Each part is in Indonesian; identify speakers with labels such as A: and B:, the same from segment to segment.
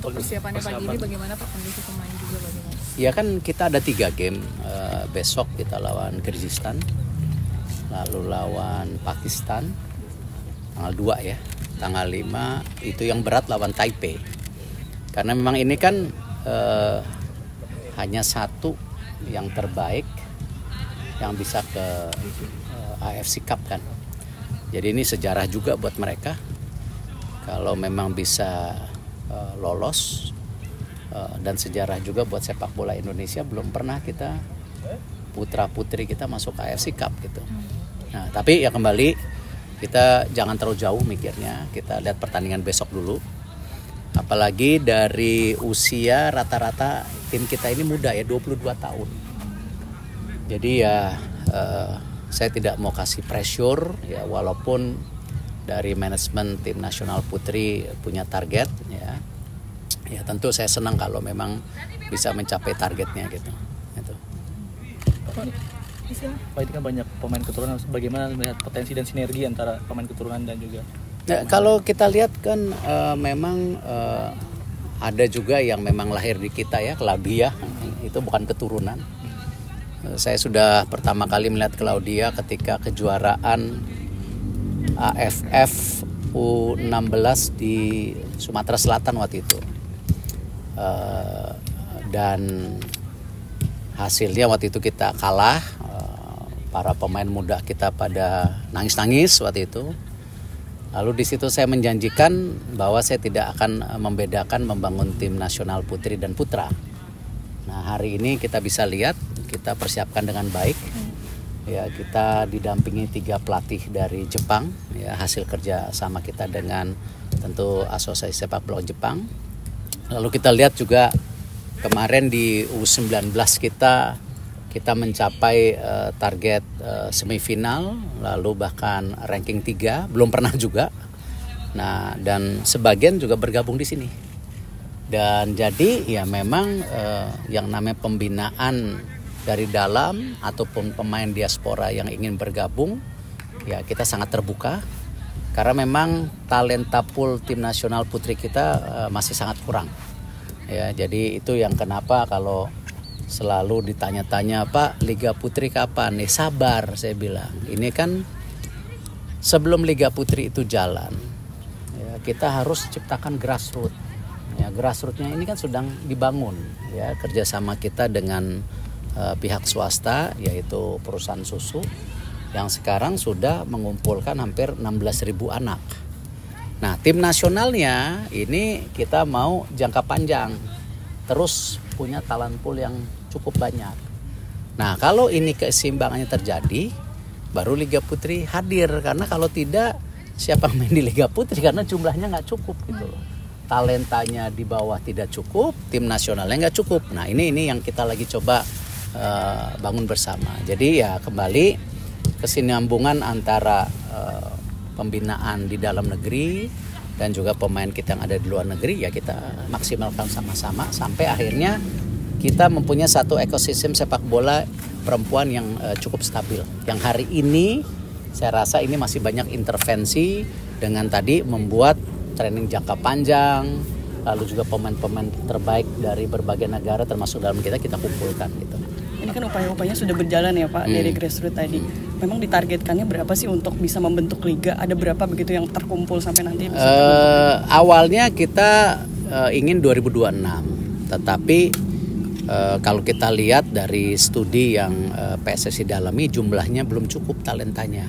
A: untuk
B: persiapannya pagi ini bagaimana Pak, kondisi pemain juga bagaimana?
A: Ya kan kita ada 3 game. Besok kita lawan Kyrgyzstan, lalu lawan Pakistan tanggal 2 ya, tanggal 5 itu yang berat lawan Taipei. Karena memang ini kan hanya satu yang terbaik yang bisa ke AFC Cup kan. Jadi ini sejarah juga buat mereka. Kalau memang bisa lolos, dan sejarah juga buat sepak bola Indonesia, belum pernah kita putra putri kita masuk ke AFC Cup gitu. Nah tapi ya kembali kita jangan terlalu jauh mikirnya, kita lihat pertandingan besok dulu. Apalagi dari usia rata-rata tim kita ini muda ya, 22 tahun. Jadi ya saya tidak mau kasih pressure ya, walaupun dari manajemen tim nasional putri punya target ya. Ya tentu saya senang kalau memang bisa mencapai targetnya gitu. Itu.
C: Pak, ini kan banyak pemain keturunan, bagaimana melihat potensi dan sinergi antara pemain keturunan dan juga
A: Nah, kalau kita lihat kan memang ada juga yang memang lahir di kita ya, Claudia itu bukan keturunan. Saya sudah pertama kali melihat Claudia ketika kejuaraan AFF U16 di Sumatera Selatan waktu itu. Dan hasilnya waktu itu kita kalah, para pemain muda kita pada nangis-nangis waktu itu. Lalu di situ saya menjanjikan bahwa saya tidak akan membedakan membangun tim nasional putri dan putra. Nah hari ini kita bisa lihat kita persiapkan dengan baik. Ya kita didampingi 3 pelatih dari Jepang. Ya hasil kerja sama kita dengan tentu Asosiasi Sepak Bola Jepang. Lalu kita lihat juga kemarin di U19 kita mencapai target semifinal, lalu bahkan ranking 3, belum pernah juga. Nah, dan sebagian juga bergabung di sini. Dan jadi ya memang yang namanya pembinaan dari dalam ataupun pemain diaspora yang ingin bergabung, ya kita sangat terbuka. Karena memang talenta pool tim nasional putri kita masih sangat kurang. Ya, jadi itu yang kenapa kalau selalu ditanya-tanya, Pak, Liga Putri kapan nih? Sabar, saya bilang. Ini kan sebelum Liga Putri itu jalan, ya, kita harus ciptakan grassroots. Ya, grassrootsnya ini kan sedang dibangun, ya, kerjasama kita dengan pihak swasta, yaitu perusahaan susu, yang sekarang sudah mengumpulkan hampir 16.000 anak. Nah, tim nasionalnya ini kita mau jangka panjang, terus punya talent pool yang cukup banyak. Nah kalau ini keseimbangannya terjadi, baru Liga Putri hadir. Karena kalau tidak, siapa main di Liga Putri? Karena jumlahnya nggak cukup gitu loh. Talentanya di bawah tidak cukup, tim nasionalnya nggak cukup. Nah ini yang kita lagi coba bangun bersama. Jadi ya kembali kesinambungan antara pembinaan di dalam negeri dan juga pemain kita yang ada di luar negeri, ya kita maksimalkan sama-sama sampai akhirnya kita mempunyai satu ekosistem sepak bola perempuan yang cukup stabil. Yang hari ini saya rasa ini masih banyak intervensi dengan tadi membuat training jangka panjang, lalu juga pemain-pemain terbaik dari berbagai negara termasuk dalam kita kumpulkan gitu.
B: Ini kan upaya-upayanya sudah berjalan ya Pak, dari grassroots tadi. Memang ditargetkannya berapa sih untuk bisa membentuk liga? Ada berapa begitu yang terkumpul sampai nanti bisa terbentuk?
A: Awalnya kita ingin 2026, tetapi kalau kita lihat dari studi yang PSSI dalami, jumlahnya belum cukup talentanya.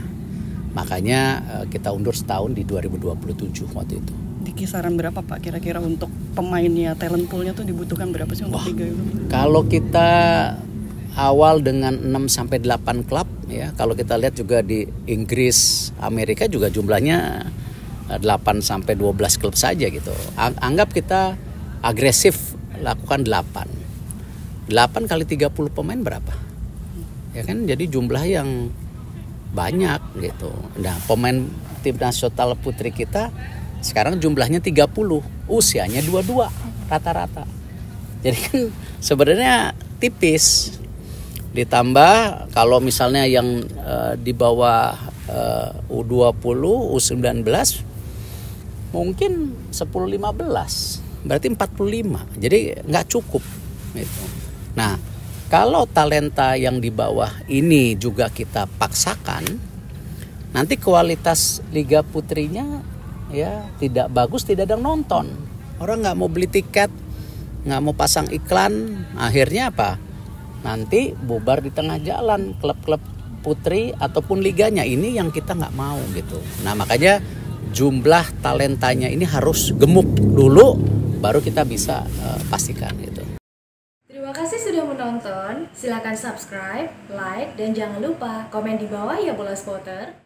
A: Makanya kita undur setahun di 2027 waktu itu.
B: Di kisaran berapa Pak kira-kira untuk pemainnya, talent poolnya tuh dibutuhkan berapa sih untuk liga itu?
A: Kalau kita awal dengan 6-8 klub ya, kalau kita lihat juga di Inggris, Amerika juga jumlahnya 8-12 klub saja gitu. Anggap kita agresif lakukan 8 kali 30 pemain berapa? Ya kan, jadi jumlah yang banyak gitu. Nah, pemain tim nasional putri kita sekarang jumlahnya 30, usianya 22 rata-rata. Jadi kan sebenarnya tipis. Ditambah kalau misalnya yang di bawah U20, U19 mungkin 10-15 berarti 45. Jadi nggak cukup gitu. Nah, kalau talenta yang di bawah ini juga kita paksakan, nanti kualitas Liga Putrinya ya tidak bagus, tidak ada yang nonton. Orang nggak mau beli tiket, nggak mau pasang iklan, akhirnya apa? Nanti bubar di tengah jalan klub-klub putri ataupun liganya. Ini yang kita nggak mau gitu. Nah, makanya jumlah talentanya ini harus gemuk dulu, baru kita bisa pastikan gitu.
D: Terima kasih sudah menonton. Silakan subscribe, like, dan jangan lupa komen di bawah ya Bola Spotter.